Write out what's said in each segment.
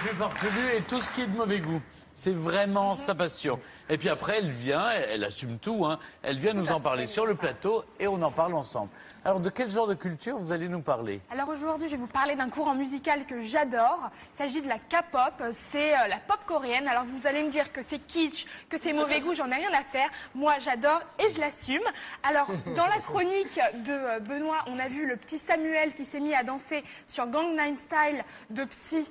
plus farfelue et tout ce qui est de mauvais goût. C'est vraiment sa passion. Et puis après, elle vient, elle assume tout, hein. Elle vient nous en parler sur le plateau et on en parle ensemble. Alors, de quel genre de culture vous allez nous parler? Alors aujourd'hui, je vais vous parler d'un courant musical que j'adore. Il s'agit de la K-pop, c'est la pop coréenne. Alors vous allez me dire que c'est kitsch, que c'est mauvais goût, j'en ai rien à faire. Moi, j'adore et je l'assume. Alors, dans la chronique de Benoît, on a vu le petit Samuel qui s'est mis à danser sur Gangnam Style de Psy.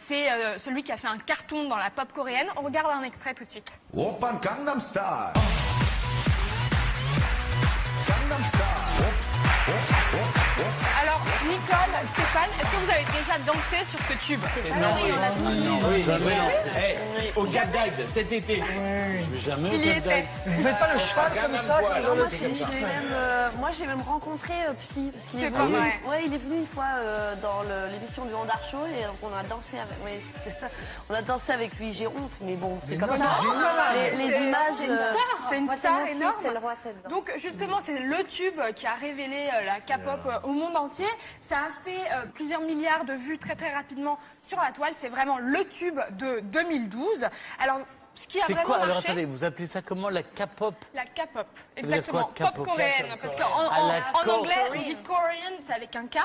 C'est celui qui a fait un carton dans la pop coréenne. On regarde un extrait tout de suite. Oppan Gangnam Style. Gangnam Style. Alors, Nicole, Stéphane, est-ce que vous avez déjà dansé sur ce tube? Au Cap d'Agde, cet été. Jamais Il y était. Vous faites pas le cheval comme ça dans le Moi, j'ai même rencontré Psy, parce qu'il est C'est pas venu. vrai. Ouais, il est venu une fois dans l'émission du Handar Show et on a dansé avec. On a dansé avec lui. J'ai honte, mais bon, c'est comme ça. Les images. C'est une star énorme. C'est le roi tête. Donc justement, c'est le tube qui a révélé la K-pop au monde entier. Ça a fait plusieurs milliards de vues très rapidement sur la toile. C'est vraiment le tube de 2012. Alors, ce qui a C'est vraiment quoi? Alors marché, attendez, vous appelez ça comment, la K-pop? la K-pop, veut dire exactement, quoi, K-pop? pop coréenne. Parce qu'en Ah, la anglais, on dit Korean, c'est avec un K.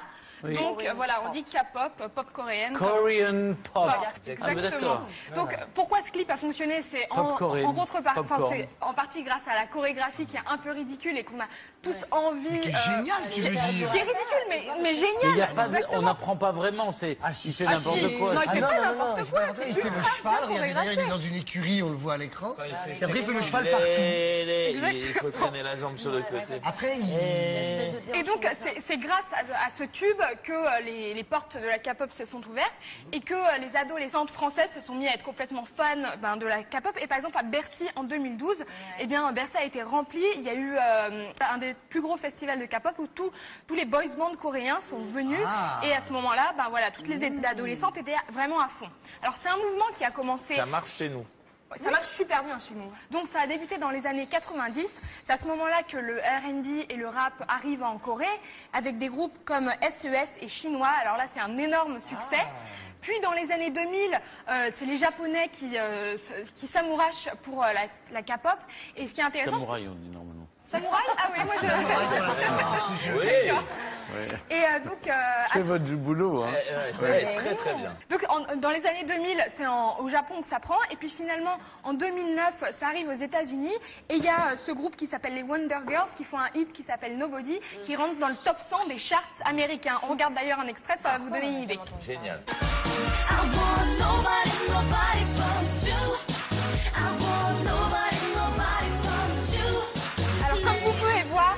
Oui. Donc voilà, on dit K-pop, pop coréenne. Korean pop. Voilà, Ah, mais exactement. d'accord. Donc pourquoi ce clip a fonctionné, c'est en contrepartie, enfin, c'est en partie grâce à la chorégraphie qui est un peu ridicule et qu'on a tous envie. Qui est génial, tu veux dire. Qui est ridicule, mais Mais génial. y a pas de- on exactement. n'apprend pas vraiment, il fait n'importe si. quoi. Non, il fait pas n'importe quoi. Il fait le cheval, regardez derrière, il est dans une écurie, on le voit à l'écran. Et après, il fait le cheval partout. Il faut traîner la jambe sur le côté. Après, Et donc, c'est grâce à ce tube que les portes de la K-pop se sont ouvertes et que les adolescentes françaises se sont mis à être complètement fans de la K-pop. Et par exemple, à Bercy, en 2012, eh bien, Bercy a été rempli. Il y a eu un des plus gros festivals de K-pop où tous les boys bands coréens sont venus. Et à ce moment-là, voilà, toutes les adolescentes étaient vraiment à fond. Alors, c'est un mouvement qui a commencé... Ça marche chez nous. Ça marche super bien chez nous. Donc ça a débuté dans les années 90. C'est à ce moment-là que le R&B et le rap arrivent en Corée avec des groupes comme SES et Chinois. Alors là, c'est un énorme succès. Puis dans les années 2000, c'est les Japonais qui s'amourachent pour la K-pop. Et ce qui est intéressant... Samouraï, on dit normalement. Samouraï? Ah oui, moi je... Oui. Et donc... C'est votre boulot, hein. Ça va être très bien. Donc dans les années 2000, c'est au Japon que ça prend. Et puis finalement, en 2009, ça arrive aux États-Unis. Et il y a ce groupe qui s'appelle les Wonder Girls qui font un hit qui s'appelle Nobody, qui rentre dans le top 100 des charts américains. On regarde d'ailleurs un extrait, ça va vous donner une idée. Génial. Alors comme vous pouvez voir,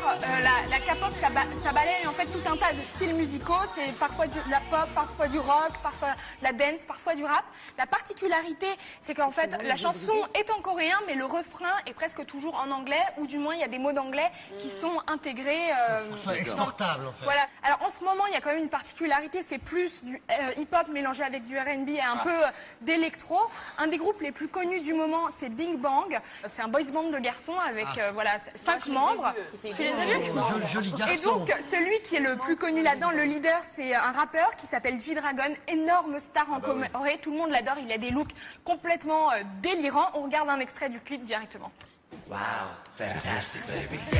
la K-pop ça balaye en fait tout un tas de styles musicaux. C'est parfois de la pop, parfois du rock, parfois de la dance, parfois du rap. La particularité, c'est qu'en fait la chanson est en coréen, mais le refrain est presque toujours en anglais, ou du moins il y a des mots d'anglais qui sont intégrés. exportable en fait. Voilà. Alors en ce moment, il y a quand même une particularité, c'est plus du hip-hop mélangé avec du R&B et un peu d'électro. Un des groupes les plus connus du moment, c'est Big Bang. C'est un boys band de garçons avec voilà 5 membres. Tu les as vus? Joli garçon. Et donc celui qui est le plus connu là-dedans, le leader, c'est un rappeur qui s'appelle G-Dragon, énorme star en Corée. Tout le monde l'adore. Il a des looks complètement délirants. On regarde un extrait du clip directement. Wow, fantastic, baby. Ah,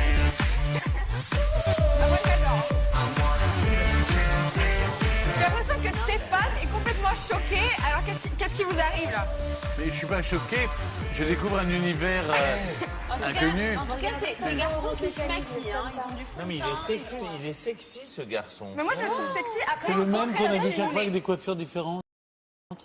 moi j'adore. J'ai l'impression que Stéphane est complètement choqué. Alors qu'est-ce qui vous arrive là? Mais je suis pas choqué, je découvre un univers inconnu. En tout cas, c'est les garçons qui se maquillent. Ils ont du fond. Non mais il est sexy ce garçon. Mais moi je le trouve sexy. Après, C'est le ils sont même très qu'on a bien vu chaque fois déguisés. avec des coiffures différentes.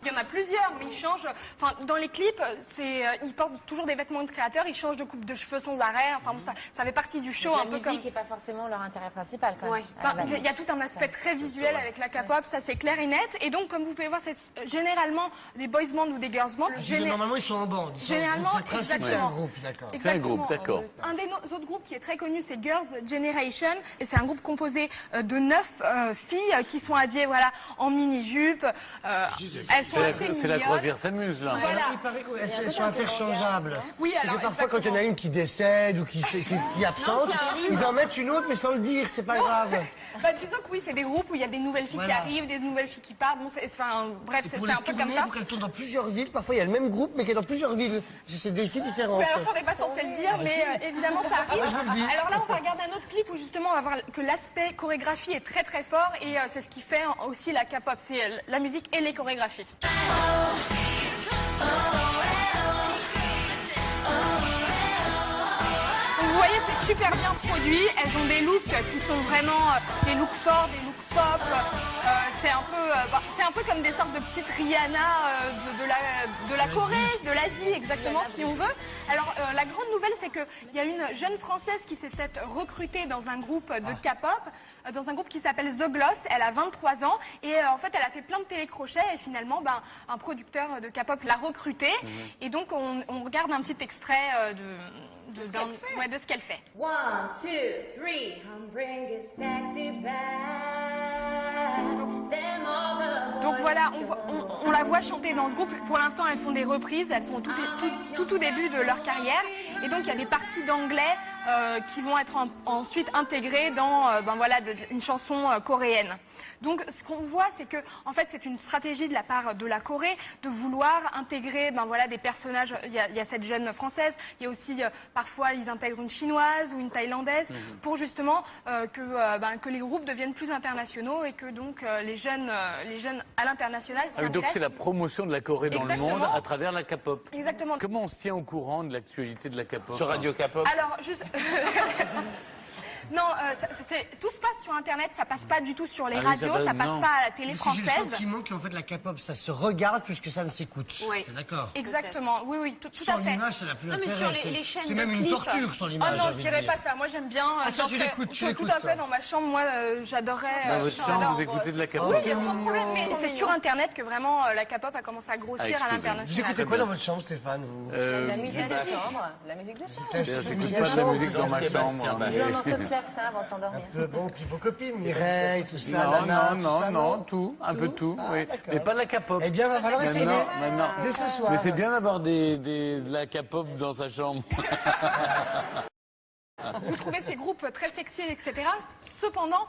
Il y en a plusieurs, mais ils changent. Enfin, dans les clips, ils portent toujours des vêtements de créateurs, ils changent de coupe de cheveux sans arrêt. Enfin, bon, ça fait partie du show, un peu comme. La musique n'est pas forcément leur intérêt principal, quand même. Il y a tout un aspect très visuel avec la K-pop, ça c'est clair et net. Et donc, comme vous pouvez voir, c'est généralement des boys bands ou des girls bands. Normalement, ils sont en bande. Généralement, Le principe, c'est un exactement. groupe, d'accord. C'est un groupe, d'accord. Un des autres groupes qui est très connu, c'est Girls' Generation. Et c'est un groupe composé de 9 filles qui sont habillées voilà, en mini-jupe. Elles sont assez C'est la mignonnes. croisière s'amuse, là. Voilà. Il paraît qu'elles sont interchangeables. Oui, C'est alors, que parfois, quand il y en a une qui décède ou qui est absente, ils en mettent une autre, mais sans le dire, c'est pas grave. Bah, disons que oui, c'est des groupes où il y a des nouvelles filles qui Voilà. arrivent, des nouvelles filles qui partent. Bon, enfin, bref, c'est Pour un les peu comme tourner, ça. pour qu'elles tournent dans plusieurs villes, parfois il y a le même groupe, mais qui est dans plusieurs villes. C'est des filles différentes. Mais alors, ça, on n'est pas censé le dire, mais évidemment, ça arrive. je vous le dis. Alors là, on va regarder un autre clip où justement, on va voir que l'aspect chorégraphie est très très fort et c'est ce qui fait aussi la K-pop, c'est la musique et les chorégraphies. Vous voyez, c'est super bien produit. Elles ont des looks qui sont vraiment des looks forts, des looks pop. C'est un peu comme des sortes de petites Rihanna de la Corée, de l'Asie, exactement, si on veut. Alors, la grande nouvelle, c'est qu'il y a une jeune Française qui s'est faite recruter dans un groupe de K-pop, dans un groupe qui s'appelle The Gloss. Elle a 23 ans et en fait, elle a fait plein de télécrochets et finalement, un producteur de K-pop l'a recrutée. Et donc, on regarde un petit extrait de ce qu'elle fait. 1, 2, 3, I'm bring this taxi back. Donc voilà, on la voit chanter dans ce groupe. Pour l'instant, elles font des reprises, elles sont tout au début de leur carrière. Et donc, il y a des parties d'anglais qui vont être ensuite intégrées dans une chanson coréenne. Donc, ce qu'on voit, c'est que, en fait, c'est une stratégie de la part de la Corée de vouloir intégrer, des personnages. Il y a cette jeune française. Il y a aussi, parfois, ils intègrent une chinoise ou une thaïlandaise pour justement que les groupes deviennent plus internationaux et que donc les jeunes à l'international s'y Donc c'est intéressent. la promotion de la Corée dans Exactement. le monde à travers la K-pop. Exactement. Comment on se tient au courant de l'actualité de la K-pop? Sur Radio K-pop. Alors, juste... Non, tout se passe sur Internet, ça passe pas du tout sur les Ah oui, radios, ça passe non. pas à la télé Parce que j'ai le française. sentiment qu'en fait la K-pop ça se regarde plus que ça ne s'écoute. Oui. T'es d'accord? Exactement, oui, tout à Sans fait. l'image, ça n'a plus Non, mais d'intérêt. sur les chaînes C'est de même une clips. torture sans Oh l'image. non, j'ai je envie dirais de pas dire. ça. Moi, j'aime bien. Ah, toi, tu j'en l'écoutes, fais- tu l'écoutes, tout à toi. fait dans ma chambre. Moi, j'adorais. Dans votre chambre, vous j'adore. écoutez de la K-pop? Oui, sans problème. Mais c'est sur Internet que vraiment la K-pop a commencé à grossir à exploser. Vous l'international. écoutez quoi dans votre chambre, Stéphane vous La musique de chambre. La musique de chambre. J'écoute pas de la musique dans ma Jean-Sébastien chambre. Bach. Je lance au clavecin avant de Un s'endormir. peu, bon, puis vos copines, Mireille, tout ça, Non, Nana, tout ça, non, tout, un peu tout, Ah, oui. d'accord. Mais pas de la K-pop. Eh bien, va falloir essayer. Non. Dès ce soir. Mais c'est bien d'avoir de la K-pop dans sa chambre. Vous trouvez ces groupes très sexy, etc. Cependant,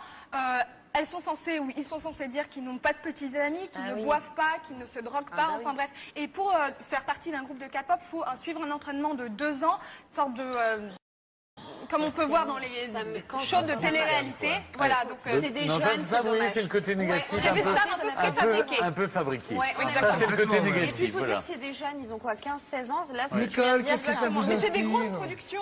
ils sont censés dire qu'ils n'ont pas de petits amis, qu'ils Ah ne oui. boivent pas, qu'ils ne se droguent pas, enfin bref. Et pour faire partie d'un groupe de K-pop, il faut suivre un entraînement de 2 ans, une sorte de... comme on peut voir dans les shows de télé-réalité. Voilà, donc C'est des Non, jeunes, ça, c'est vous voyez, dommage. c'est le côté négatif, il y a des stars un peu préfabriquées. un peu fabriqué. Ouais, Ça, exactement. c'est le côté Et puis il négatif, faut voilà. dire que c'est des jeunes, ils ont quoi, 15-16 ans. Là, ce que tu viens de Nicole, dire, qu'est-ce que ça vous Mais c'est des grosses inspire? productions.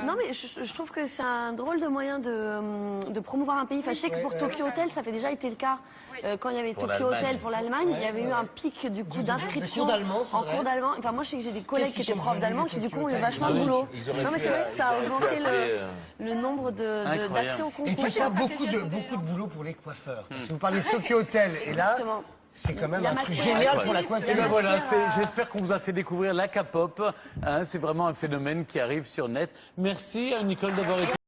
Non mais je trouve que c'est un drôle de moyen de promouvoir un pays. Enfin, je sais que pour Tokyo Hotel, ça avait déjà été le cas. Quand il y avait Pour Tokyo l'Allemagne. Hotel pour l'Allemagne, il y avait eu un pic du coup d'inscription cours d'allemand, c'est en vrai. cours d'allemand. Enfin, moi, je sais que j'ai des collègues qui Qu'est-ce étaient qu'ils profs sont d'allemand devenus, qui du coup ont eu Tokyo vachement de Hotel? boulot. Ils auraient Non mais pu, c'est vrai que ça a ils auraient pu augmenté appeler, le nombre Incroyable. d'accès au Et concours. puis il y a beaucoup de boulot pour les coiffeurs. Parce que vous parlez de Tokyo Hotel, et là, Exactement. c'est quand même La un truc matière. génial pour la Et coiffure. ben voilà, j'espère qu'on vous a fait découvrir la K-pop. Hein, c'est vraiment un phénomène qui arrive sur net. Merci à Nicole d'avoir été